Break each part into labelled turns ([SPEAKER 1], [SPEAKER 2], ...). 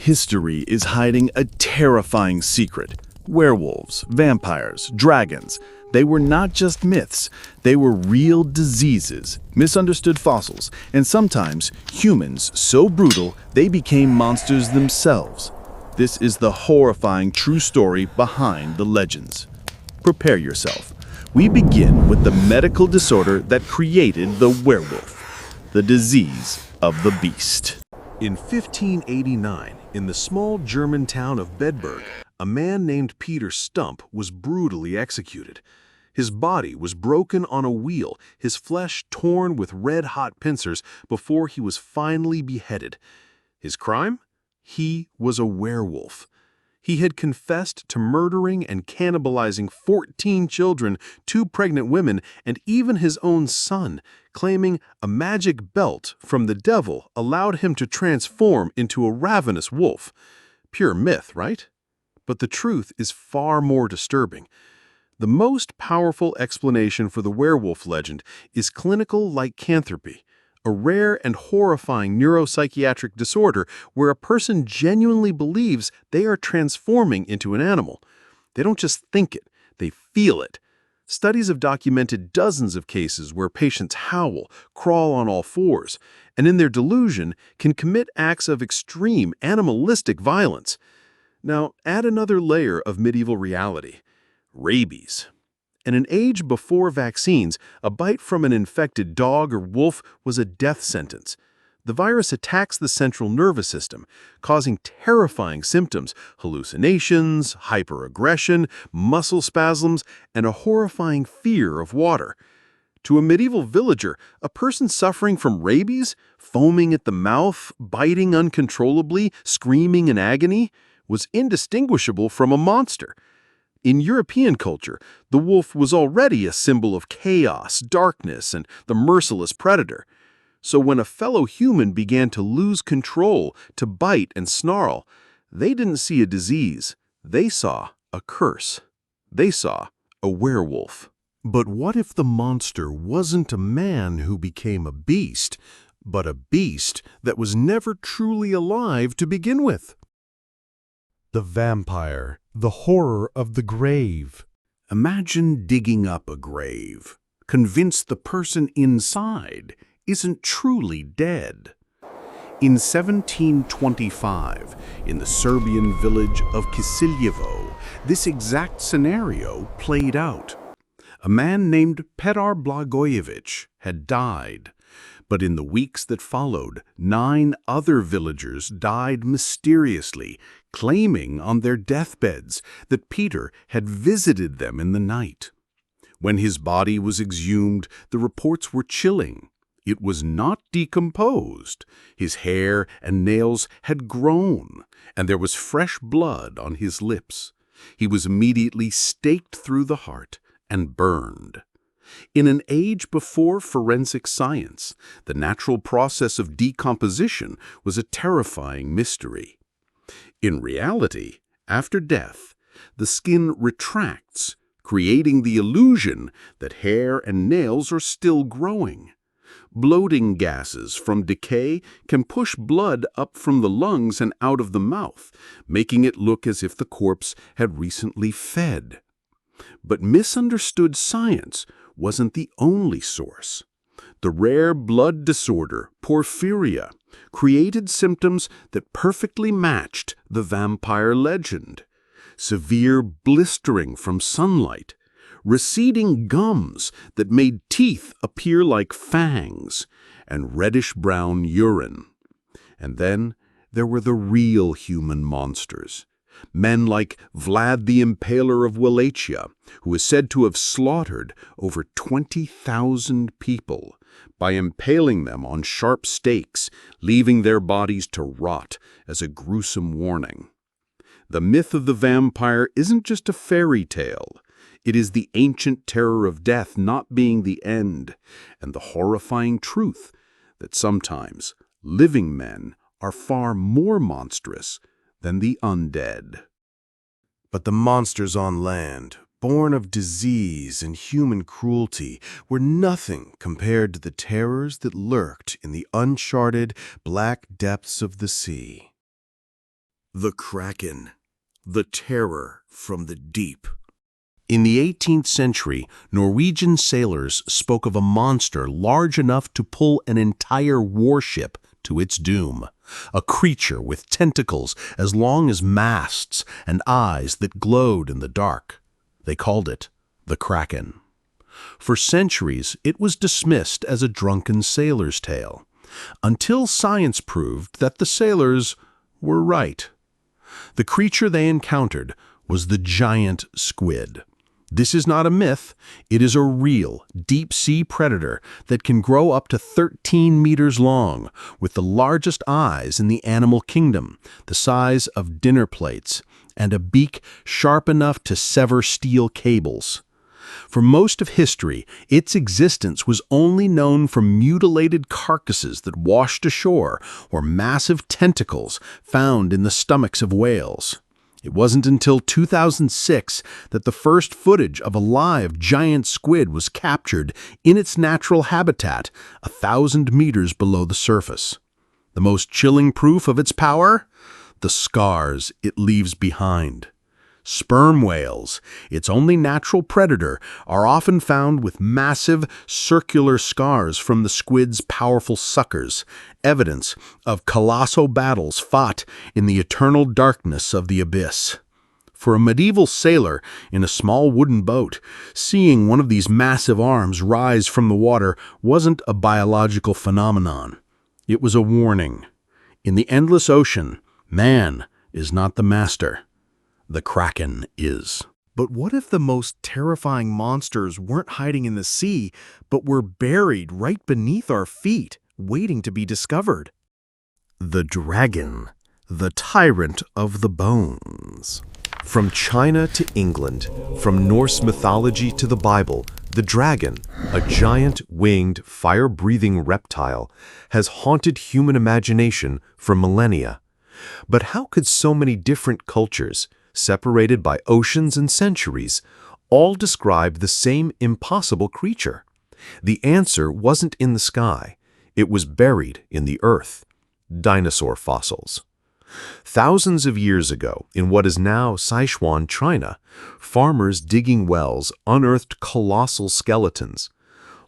[SPEAKER 1] History is hiding a terrifying secret. Werewolves, vampires, dragons, they were not just myths, they were real diseases, misunderstood fossils, and sometimes humans so brutal they became monsters themselves. This is the horrifying true story behind the legends. Prepare yourself. We begin with the medical disorder that created the werewolf, the disease of the beast.
[SPEAKER 2] In 1589, in the small German town of Bedburg, a man named Peter Stump was brutally executed. His body was broken on a wheel, his flesh torn with red-hot pincers before he was finally beheaded. His crime? He was a werewolf. He had confessed to murdering and cannibalizing 14 children, 2 pregnant women, and even his own son, claiming a magic belt from the devil allowed him to transform into a ravenous wolf. Pure myth, right? But the truth is far more disturbing. The most powerful explanation for the werewolf legend is clinical lycanthropy, a rare and horrifying neuropsychiatric disorder where a person genuinely believes they are transforming into an animal. They don't just think it, they feel it. Studies have documented dozens of cases where patients howl, crawl on all fours, and in their delusion can commit acts of extreme animalistic violence. Now, add another layer of medieval reality: rabies. In an age before vaccines, a bite from an infected dog or wolf was a death sentence. The virus attacks the central nervous system, causing terrifying symptoms: hallucinations, hyperaggression, muscle spasms, and a horrifying fear of water. To a medieval villager, a person suffering from rabies, foaming at the mouth, biting uncontrollably, screaming in agony, was indistinguishable from a monster. In European culture, the wolf was already a symbol of chaos, darkness, and the merciless predator. So when a fellow human began to lose control, to bite and snarl, they didn't see a disease. They saw a curse. They saw a werewolf.
[SPEAKER 3] But what if the monster wasn't a man who became a beast, but a beast that was never truly alive to begin with? The vampire, the horror of the grave. Imagine digging up a grave, convinced the person inside isn't truly dead. In 1725, in the Serbian village of Kisiljevo, this exact scenario played out. A man named Petar Blagojevic had died, but in the weeks that followed, 9 other villagers died mysteriously, claiming on their deathbeds that Peter had visited them in the night. When his body was exhumed, the reports were chilling. It was not decomposed. His hair and nails had grown, and there was fresh blood on his lips. He was immediately staked through the heart and burned. In an age before forensic science, the natural process of decomposition was a terrifying mystery. In reality, after death, the skin retracts, creating the illusion that hair and nails are still growing. Bloating gases from decay can push blood up from the lungs and out of the mouth, making it look as if the corpse had recently fed. But misunderstood science wasn't the only source. The rare blood disorder, porphyria, created symptoms that perfectly matched the vampire legend. Severe blistering from sunlight, receding gums that made teeth appear like fangs, and reddish-brown urine. And then there were the real human monsters. Men like Vlad the Impaler of Wallachia, who is said to have slaughtered over 20,000 people by impaling them on sharp stakes, leaving their bodies to rot as a gruesome warning. The myth of the vampire isn't just a fairy tale. It is the ancient terror of death not being the end, and the horrifying truth that sometimes living men are far more monstrous than the undead. But the monsters on land, born of disease and human cruelty, were nothing compared to the terrors that lurked in the uncharted black depths of the sea. The Kraken, the terror from the deep. In the 18th century, Norwegian sailors spoke of a monster large enough to pull an entire warship to its doom. A creature with tentacles as long as masts and eyes that glowed in the dark. They called it the Kraken. For centuries, it was dismissed as a drunken sailor's tale, until science proved that the sailors were right. The creature they encountered was the giant squid. This is not a myth, it is a real, deep-sea predator that can grow up to 13 meters long, with the largest eyes in the animal kingdom, the size of dinner plates, and a beak sharp enough to sever steel cables. For most of history, its existence was only known from mutilated carcasses that washed ashore or massive tentacles found in the stomachs of whales. It wasn't until 2006 that the first footage of a live giant squid was captured in its natural habitat, 1,000 meters below the surface. The most chilling proof of its power? The scars it leaves behind. Sperm whales, its only natural predator, are often found with massive, circular scars from the squid's powerful suckers, evidence of colossal battles fought in the eternal darkness of the abyss. For a medieval sailor in a small wooden boat, seeing one of these massive arms rise from the water wasn't a biological phenomenon. It was a warning. In the endless ocean, man is not the master. The Kraken is.
[SPEAKER 1] But what if the most terrifying monsters weren't hiding in the sea, but were buried right beneath our feet, waiting to be discovered?
[SPEAKER 3] The dragon, the tyrant of the bones.
[SPEAKER 2] From China to England, from Norse mythology to the Bible, the dragon, a giant winged, fire-breathing reptile, has haunted human imagination for millennia. But how could so many different cultures, separated by oceans and centuries, all describe the same impossible creature? The answer wasn't in the sky. It was buried in the earth. Dinosaur fossils. Thousands of years ago, in what is now Sichuan, China, farmers digging wells unearthed colossal skeletons,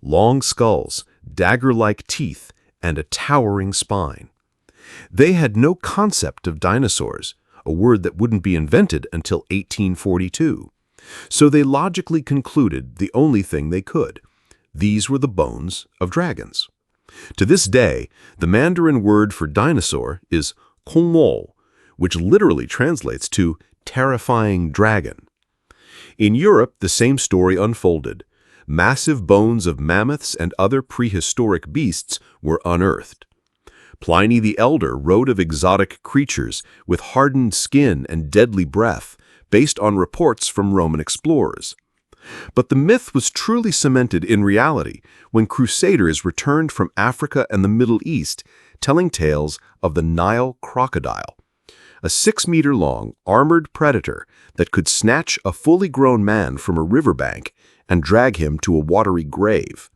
[SPEAKER 2] long skulls, dagger-like teeth, and a towering spine. They had no concept of dinosaurs, a word that wouldn't be invented until 1842. So they logically concluded the only thing they could. These were the bones of dragons. To this day, the Mandarin word for dinosaur is Kongmo, which literally translates to terrifying dragon. In Europe, the same story unfolded. Massive bones of mammoths and other prehistoric beasts were unearthed. Pliny the Elder wrote of exotic creatures with hardened skin and deadly breath, based on reports from Roman explorers. But the myth was truly cemented in reality when crusaders returned from Africa and the Middle East, telling tales of the Nile crocodile, a 6-meter-long, armored predator that could snatch a fully grown man from a riverbank and drag him to a watery grave.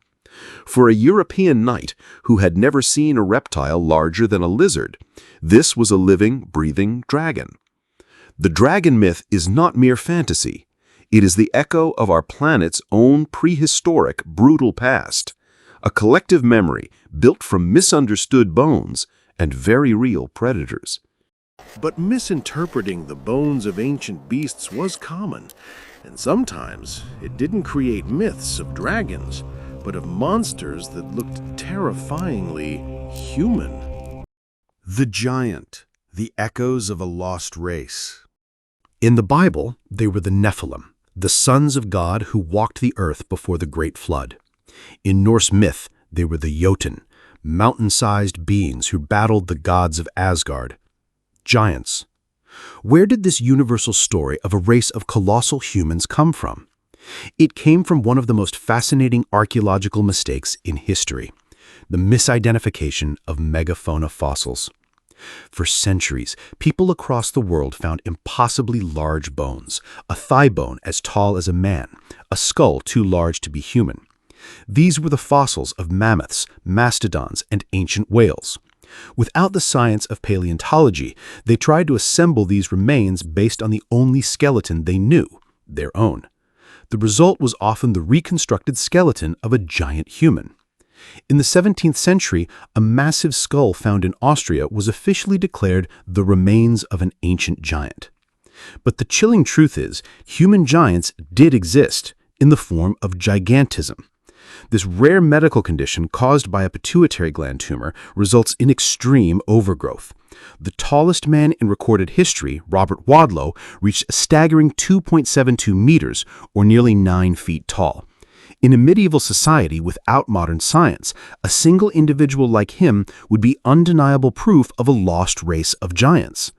[SPEAKER 2] For a European knight who had never seen a reptile larger than a lizard, this was a living, breathing dragon. The dragon myth is not mere fantasy. It is the echo of our planet's own prehistoric, brutal past, a collective memory built from misunderstood bones and very real predators.
[SPEAKER 3] But misinterpreting the bones of ancient beasts was common, and sometimes it didn't create myths of dragons, but of monsters that looked terrifyingly human. The giant, the echoes of a lost race. In the Bible, they were the Nephilim, the sons of God who walked the earth before the Great Flood. In Norse myth, they were the Jotun, mountain-sized beings who battled the gods of Asgard. Giants. Where did this universal story of a race of colossal humans come from? It came from one of the most fascinating archaeological mistakes in history, the misidentification of megafauna fossils. For centuries, people across the world found impossibly large bones, a thigh bone as tall as a man, a skull too large to be human. These were the fossils of mammoths, mastodons, and ancient whales. Without the science of paleontology, they tried to assemble these remains based on the only skeleton they knew, their own. The result was often the reconstructed skeleton of a giant human. In the 17th century, a massive skull found in Austria was officially declared the remains of an ancient giant. But the chilling truth is, human giants did exist in the form of gigantism. This rare medical condition caused by a pituitary gland tumor results in extreme overgrowth. The tallest man in recorded history, Robert Wadlow, reached a staggering 2.72 meters, or nearly 9 feet tall. In a medieval society without modern science, a single individual like him would be undeniable proof of a lost race of giants.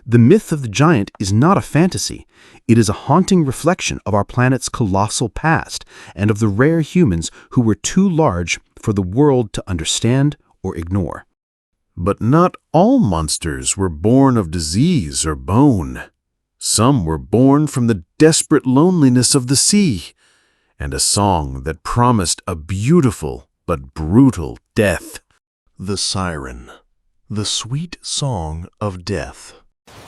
[SPEAKER 3] The myth of the giant is not a fantasy. It is a haunting reflection of our planet's colossal past and of the rare humans who were too large for the world to understand or ignore.
[SPEAKER 1] But not all monsters were born of disease or bone. Some were born from the desperate loneliness of the sea, and a song that promised a beautiful but brutal death.
[SPEAKER 2] The Siren, the sweet song of death.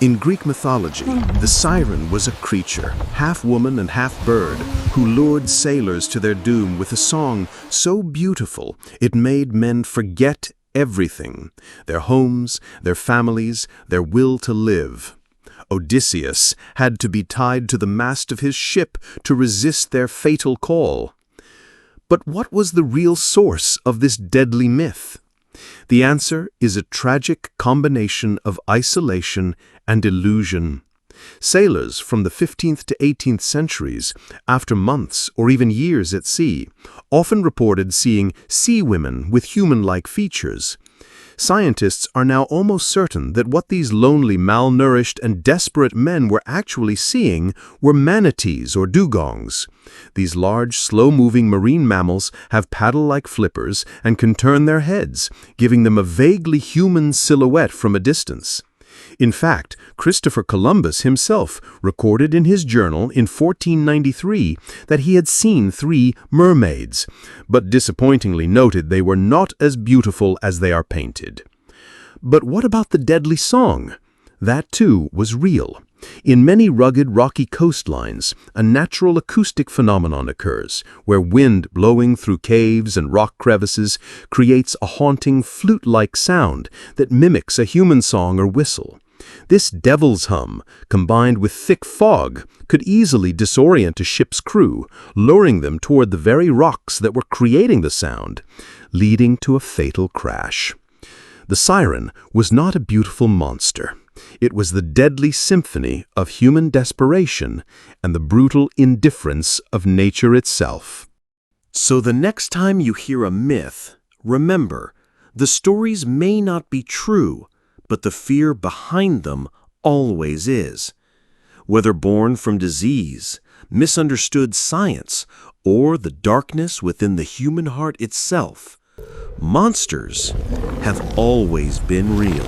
[SPEAKER 1] In Greek mythology, the siren was a creature, half woman and half bird, who lured sailors to their doom with a song so beautiful it made men forget everything: their homes, their families, their will to live. Odysseus had to be tied to the mast of his ship to resist their fatal call. But what was the real source of this deadly myth? The answer is a tragic combination of isolation and illusion. Sailors from the 15th to 18th centuries, after months or even years at sea, often reported seeing sea women with human-like features. Scientists are now almost certain that what these lonely, malnourished, and desperate men were actually seeing were manatees or dugongs. These large, slow-moving marine mammals have paddle-like flippers and can turn their heads, giving them a vaguely human silhouette from a distance. In fact, Christopher Columbus himself recorded in his journal in 1493 that he had seen 3 mermaids, but disappointingly noted they were not as beautiful as they are painted. But what about the deadly song? That too was real. In many rugged, rocky coastlines, a natural acoustic phenomenon occurs, where wind blowing through caves and rock crevices creates a haunting flute-like sound that mimics a human song or whistle. This devil's hum, combined with thick fog, could easily disorient a ship's crew, luring them toward the very rocks that were creating the sound, leading to a fatal crash. The siren was not a beautiful monster. It was the deadly symphony of human desperation and the brutal indifference of nature itself.
[SPEAKER 2] So the next time you hear a myth, remember, the stories may not be true, but the fear behind them always is. Whether born from disease, misunderstood science, or the darkness within the human heart itself, monsters have always been real.